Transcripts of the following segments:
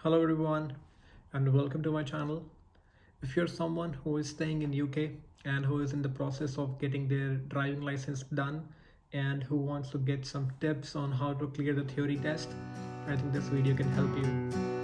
Hello everyone and welcome to my channel. If you're someone who is staying in UK and who is in the process of getting their driving license done and who wants to get some tips on how to clear the theory test, I think this video can help you.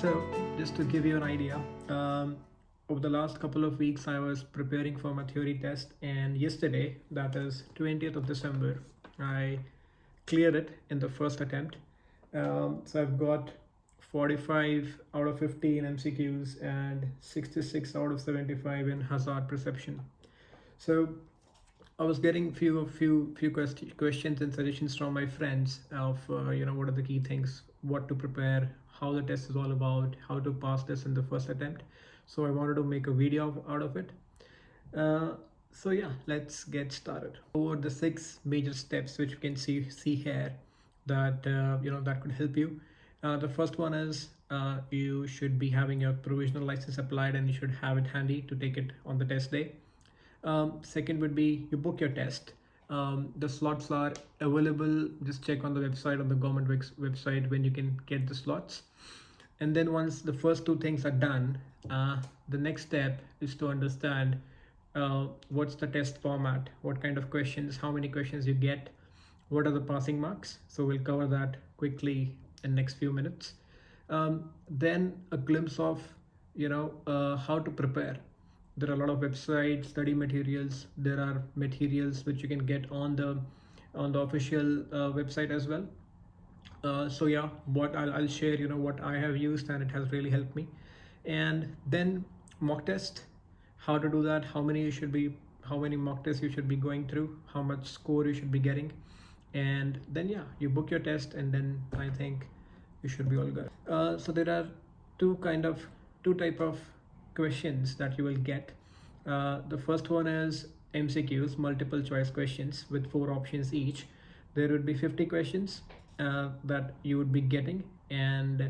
So just to give you an idea, over the last couple of weeks I was preparing for my theory test, and yesterday, that is 20th of December, I cleared it in the first attempt. So I've got 45 out of 50 in MCQs and 66 out of 75 in hazard perception. So I was getting few questions and suggestions from my friends of what are the key things, what to prepare, how the test is all about, how to pass this in the first attempt. So I wanted to make a video out of it. So yeah, let's get started. Over the 6 major steps which you can see here that that could help you. The first one is you should be having your provisional license applied and you should have it handy to take it on the test day. Second would be you book your test. The slots are available. Just check on the website, on the government website, when you can get the slots. And then once the first two things are done, the next step is to understand what's the test format, what kind of questions, how many questions you get, what are the passing marks. So we'll cover that quickly in next few minutes. Then a glimpse of how to prepare. There are a lot of websites, study materials. There are materials which you can get on the official website as well. So yeah, what I'll share what I have used and it has really helped me. And then mock test, how to do that, how many mock tests you should be going through, how much score you should be getting. And then yeah, you book your test and then I think you should be all good. So there are two type of questions that you will get. The first one is MCQs, multiple choice questions with 4 options each. There would be 50 questions that you would be getting, and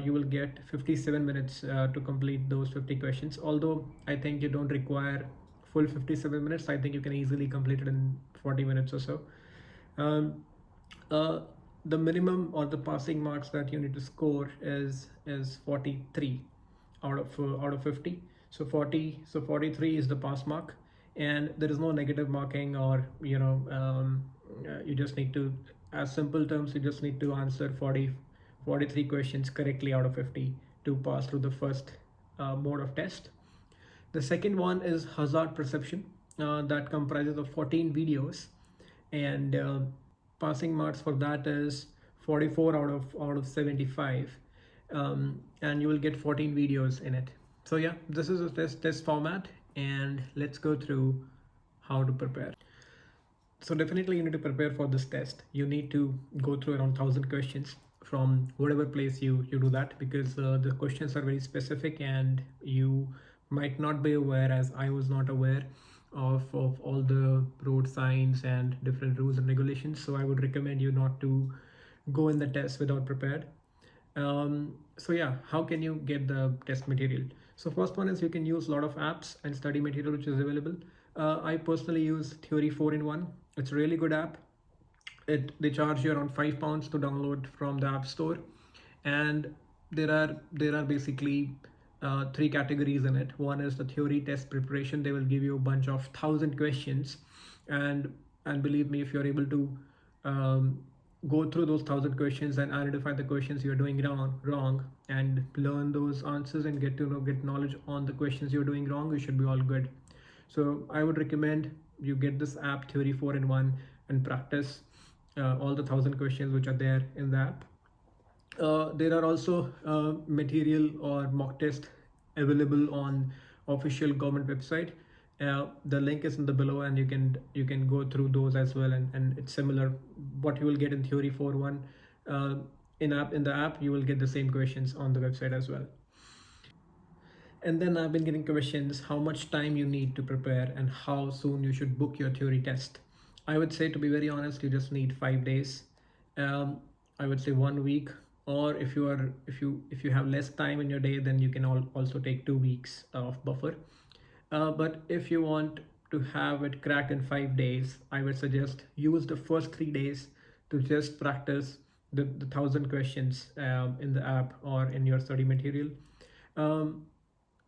you will get 57 minutes to complete those 50 questions. Although I think you don't require full 57 minutes, I think you can easily complete it in 40 minutes or so. The minimum or the passing marks that you need to score is 43 out of 50. So 43 is the pass mark, and there is no negative marking, or you just need to, as simple terms, you just need to answer 43 questions correctly out of 50 to pass through the first mode of test. The second one is hazard perception, that comprises of 14 videos, and passing marks for that is 44 out of 75. And you will get 14 videos in it. So yeah, this is a test format, and let's go through how to prepare. So definitely you need to prepare for this test. You need to go through around 1,000 questions from whatever place you do that, because the questions are very specific and you might not be aware, as I was not aware of all the road signs and different rules and regulations. So I would recommend you not to go in the test without prepared. So yeah, how can you get the test material? So first one is you can use a lot of apps and study material which is available. I personally use Theory 4-in-1. It's a really good app. They charge you around £5 to download from the App Store, and there are basically 3 categories in it. One is the theory test preparation. They will give you a bunch of 1,000 questions, and believe me, if you're able to go through those 1,000 questions and identify the questions you're doing wrong and learn those answers and get knowledge on the questions you're doing wrong, you should be all good. So I would recommend you get this app, Theory 4-in-1, and practice all the 1,000 questions which are there in the app. There are also material or mock test available on official government website. The link is in the below, and you can go through those as well, and it's similar. What you will get in Theory 4-1 in the app, you will get the same questions on the website as well. And then I've been getting questions how much time you need to prepare and how soon you should book your theory test. I would say, to be very honest, you just need 5 days. Um, I would say 1 week, or if you have less time in your day, then you can also take 2 weeks of buffer. But if you want to have it cracked in 5 days, I would suggest use the first 3 days to just practice the 1,000 questions in the app or in your study material. Um,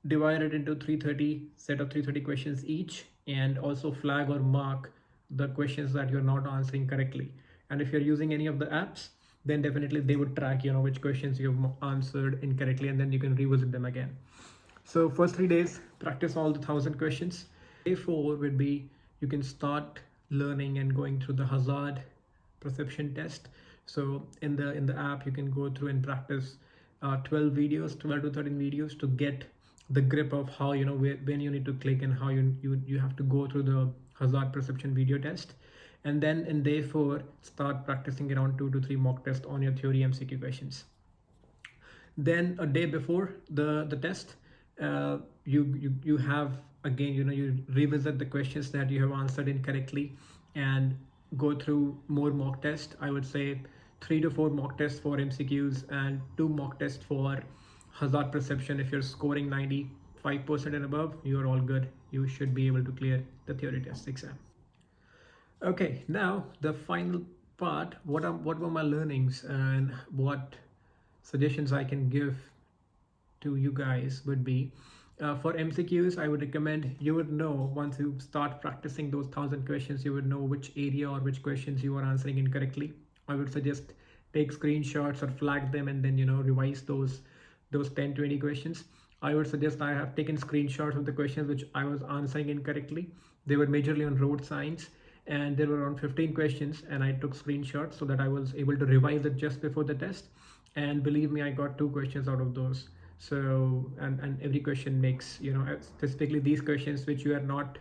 Divide it into 330 set of 330 questions each, and also flag or mark the questions that you're not answering correctly. And if you're using any of the apps, then definitely they would track which questions you've answered incorrectly, and then you can revisit them again. So first 3 days, practice all the 1,000 questions. Day 4 would be, you can start learning and going through the hazard perception test. So in the app, you can go through and practice 12 videos, 12 to 13 videos, to get the grip of how when you need to click, and how you have to go through the hazard perception video test. And then in day 4, start practicing around 2 to 3 mock tests on your theory MCQ questions. Then a day before the test, you have again, you revisit the questions that you have answered incorrectly, and go through more mock tests. I would say 3 to 4 mock tests for MCQs, and 2 mock tests for hazard perception. If you're scoring 95% and above, you're all good. You should be able to clear the theory test exam. Okay, now the final part. What were my learnings, and what suggestions I can give to you guys would be, for MCQs, I would recommend, you would know, once you start practicing those 1,000 questions, you would know which area or which questions you are answering incorrectly. I would suggest take screenshots or flag them, and then revise those 10-20 questions. I would suggest, I have taken screenshots of the questions which I was answering incorrectly. They were majorly on road signs, and there were around 15 questions, and I took screenshots so that I was able to revise it just before the test. And believe me, I got 2 questions out of those. So and every question makes, specifically these questions which you are not,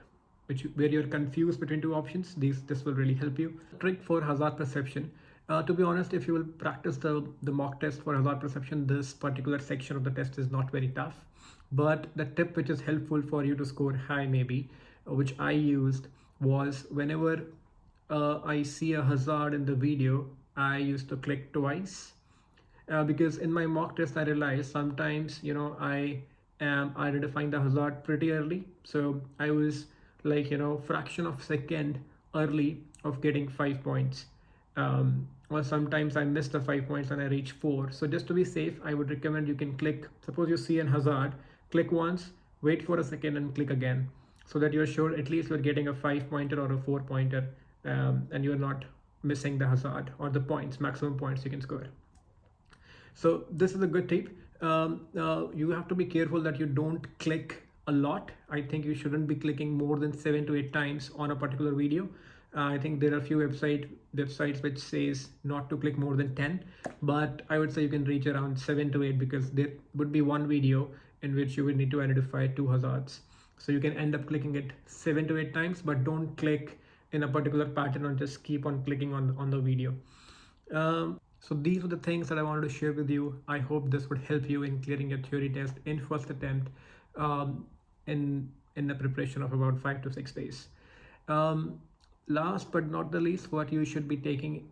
where you're confused between 2 options, this will really help you. Trick for hazard perception. To be honest, if you will practice the mock test for hazard perception, this particular section of the test is not very tough. But the tip which is helpful for you to score high, maybe, which I used, was whenever I see a hazard in the video, I used to click twice. Because in my mock test, I realized sometimes I am identifying the hazard pretty early. So I was like fraction of second early of getting 5 points, or sometimes I missed the 5 points and I reach 4. So just to be safe, I would recommend you can click, suppose you see an hazard, click once, wait for a second, and click again, so that you're sure at least you're getting a 5-pointer or a 4-pointer, and you're not missing the hazard or the points, maximum points you can score. So this is a good tip. You have to be careful that you don't click a lot. I think you shouldn't be clicking more than 7 to 8 times on a particular video. I think there are a few websites which says not to click more than 10, but I would say you can reach around 7 to 8, because there would be one video in which you would need to identify 2 hazards. So you can end up clicking it 7 to 8 times, but don't click in a particular pattern, or just keep on clicking on the video. So these are the things that I wanted to share with you. I hope this would help you in clearing your theory test in first attempt, in the preparation of about 5 to 6 days. Last but not the least, what you should be taking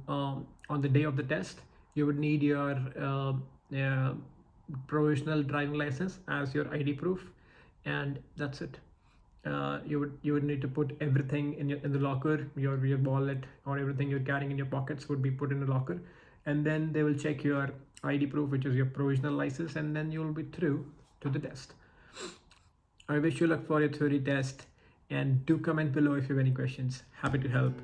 on the day of the test, you would need your provisional driving license as your ID proof, and that's it. You would need to put everything in the locker. Your wallet or everything you're carrying in your pockets would be put in the locker, and then they will check your ID proof, which is your provisional license, and then you'll be through to the test. I wish you luck for your theory test, and do comment below if you have any questions. Happy to help,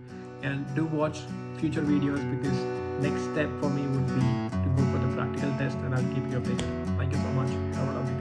and do watch future videos, because next step for me would be to go for the practical test, and I'll keep you updated. Thank you so much. Have a lovely day.